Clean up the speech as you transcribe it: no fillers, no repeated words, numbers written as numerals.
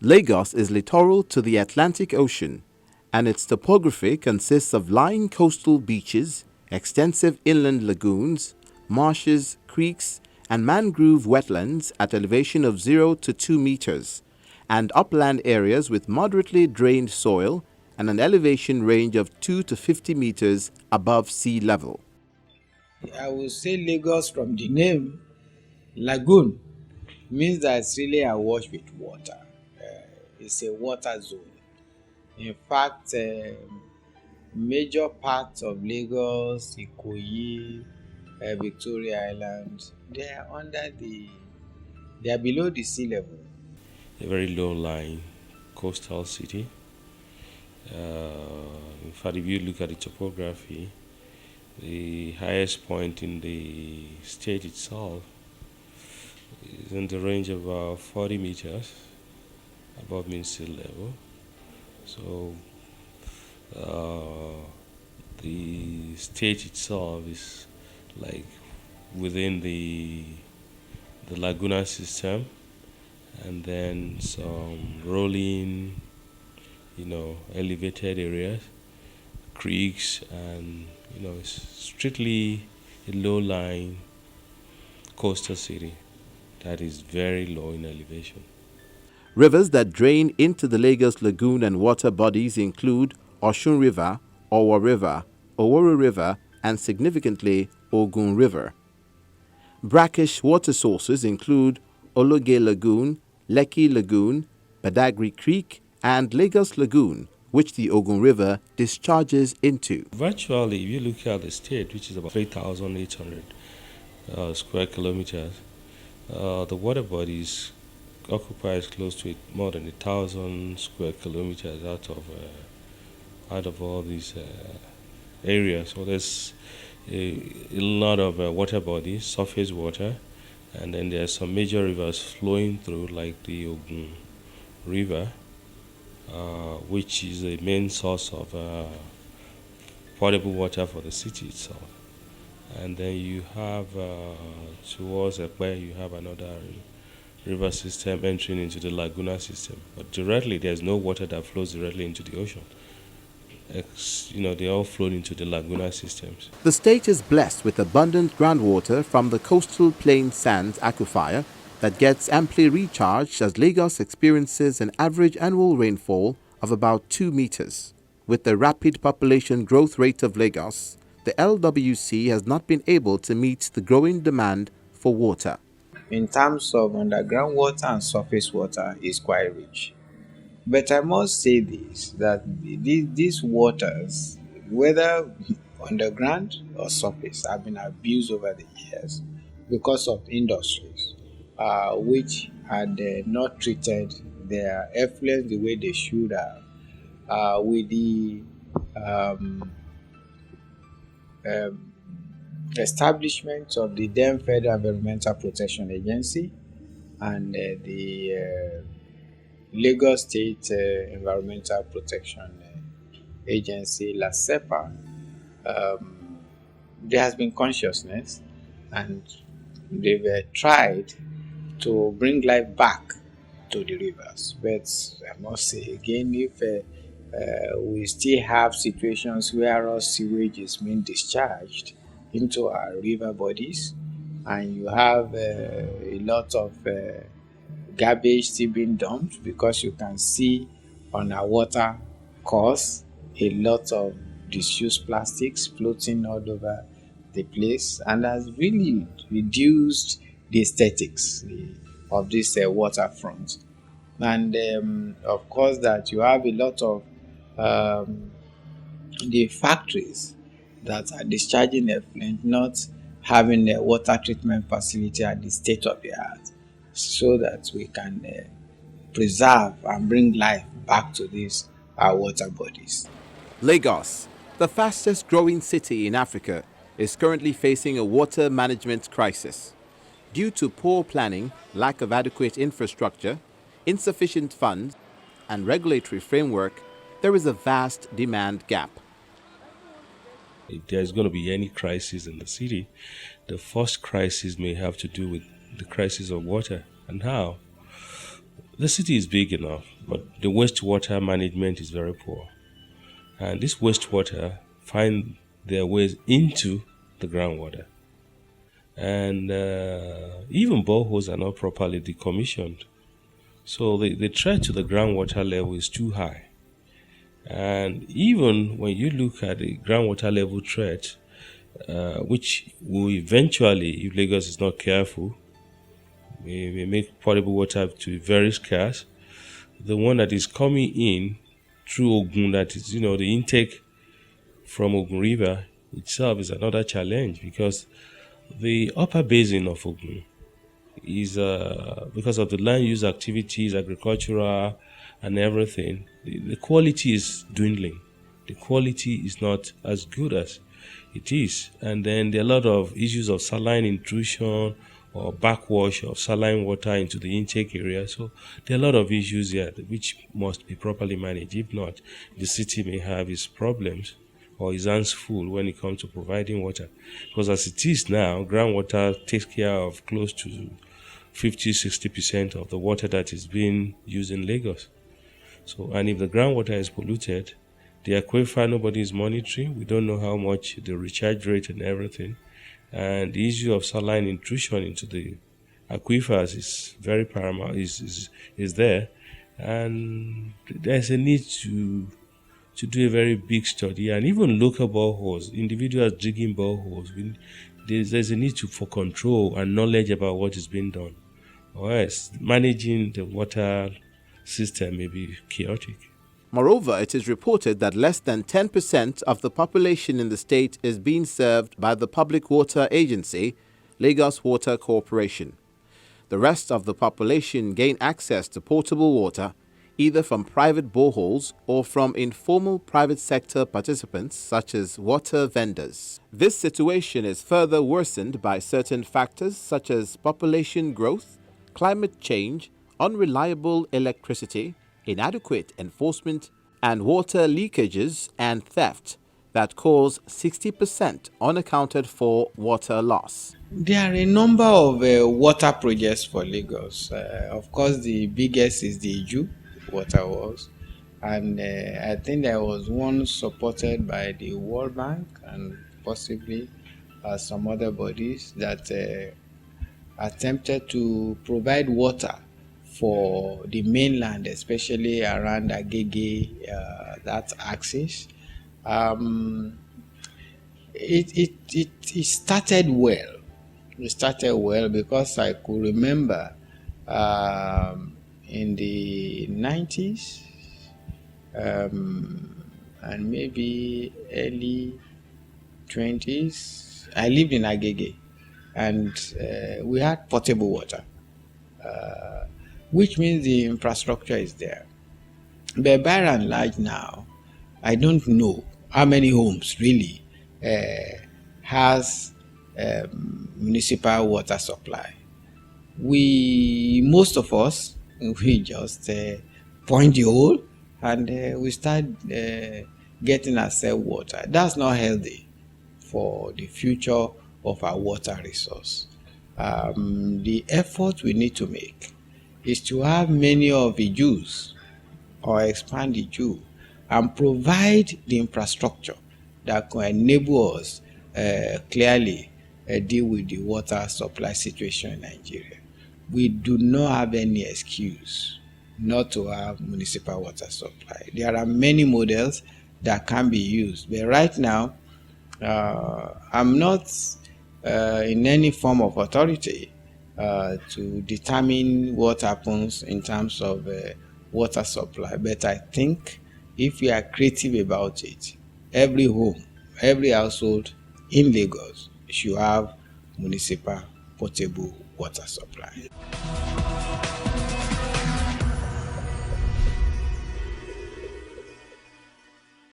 Lagos is littoral to the Atlantic Ocean, and its topography consists of lying coastal beaches, extensive inland lagoons, marshes, creeks, and mangrove wetlands at elevation of 0 to 2 meters, and upland areas with moderately drained soil and an elevation range of 2 to 50 meters above sea level. I would say Lagos, from the name lagoon, means that it's really awash with water. It's a water zone. In fact, major parts of Lagos, Ikoyi, Victoria Island, they are below the sea level. A very low-lying coastal city. In fact, if you look at the topography, the highest point in the state itself is in the range of about 40 meters above mean sea level. So the state itself is like within the Laguna system, and then some rolling, elevated areas, creeks, and it's strictly a low-lying coastal city that is very low in elevation. Rivers that drain into the Lagos Lagoon and water bodies include Osun River, Owo River, Oworu River, and significantly Ogun River. Brackish water sources include Ologe Lagoon, Lekki Lagoon, Badagry Creek, and Lagos Lagoon, which the Ogun River discharges into. Virtually, if you look at the state, which is about 3,800 square kilometers, the water bodies occupies close to more than 1,000 square kilometers out of all these areas. So there's a lot of water bodies, surface water, and then there are some major rivers flowing through, like the Ogun River, which is the main source of potable water for the city itself. And then you have towards Ekpe, you have another river system entering into the Laguna system. But directly, there's no water that flows directly into the ocean. They all flow into the Laguna systems. The state is blessed with abundant groundwater from the coastal plain sands aquifer that gets amply recharged as Lagos experiences an average annual rainfall of about 2 meters. With the rapid population growth rate of Lagos, the LWC has not been able to meet the growing demand for water. In terms of underground water and surface water, is quite rich. But I must say this, that these waters, whether underground or surface, have been abused over the years because of industries which had not treated their effluent the way they should have. With the establishment of the then Federal Environmental Protection Agency and the Lagos State Environmental Protection Agency, LASEPA, there has been consciousness, and they've tried to bring life back to the rivers. But I must say again, if we still have situations where our sewage is being discharged into our river bodies, and you have a lot of garbage still being dumped, because you can see on our water course a lot of disused plastics floating all over the place, and has really reduced the aesthetics of this waterfront. And of course, that you have a lot of the factories that are discharging effluent not having a water treatment facility at the state of the art, so that we can preserve and bring life back to these water bodies. Lagos, the fastest growing city in Africa, is currently facing a water management crisis. Due to poor planning, lack of adequate infrastructure, insufficient funds, and regulatory framework, there is a vast demand gap. If there's going to be any crisis in the city, the first crisis may have to do with the crisis of water. And how? The city is big enough. but the wastewater management is very poor. And this wastewater find their ways into the groundwater. And even boreholes are not properly decommissioned. So the threat to the groundwater level is too high. And even when you look at the groundwater level threat, which will eventually, if Lagos is not careful, may make potable water to be very scarce. The one that is coming in through Ogun, that is, the intake from Ogun River itself is another challenge, because the upper basin of Ogun is, because of the land use activities, agricultural and everything, the quality is dwindling. The quality is not as good as it is. And then there are a lot of issues of saline intrusion or backwash of saline water into the intake area. So there are a lot of issues here which must be properly managed. If not, the city may have its problems or its hands full when it comes to providing water. Because as it is now, groundwater takes care of close to 50-60% of the water that is being used in Lagos. So, and if the groundwater is polluted, the aquifer nobody is monitoring. We don't know how much the recharge rate and everything. And the issue of saline intrusion into the aquifers is very paramount, is there. And there's a need to do a very big study, and even local boreholes, individuals digging boreholes, there's a need for control and knowledge about what is being done. Or else managing the water system may be chaotic. Moreover, it is reported that less than 10% of the population in the state is being served by the public water agency, Lagos Water Corporation. The rest of the population gain access to potable water either from private boreholes or from informal private sector participants such as water vendors. This situation is further worsened by certain factors such as population growth, climate change, unreliable electricity, inadequate enforcement, and water leakages and theft that cause 60% unaccounted for water loss. There are a number of water projects for Lagos. Of course, the biggest is the Iju Water Works, and I think there was one supported by the World Bank and possibly some other bodies that attempted to provide water for the mainland, especially around Agege, that axis. It started well. It started well because I could remember in the 90s and maybe early 20s, I lived in Agege, and we had potable water, which means the infrastructure is there. But by and large now, I don't know how many homes really has municipal water supply. Most of us, we just point the hole and we start getting ourselves water. That's not healthy for the future of our water resource. The effort we need to make is to have many of the Jews or expand the Jew and provide the infrastructure that can enable us clearly deal with the water supply situation in Nigeria. We do not have any excuse not to have municipal water supply. There are many models that can be used, but right now I'm not in any form of authority to determine what happens in terms of water supply, but I think if we are creative about it, every home, every household in Lagos should have municipal potable water supply.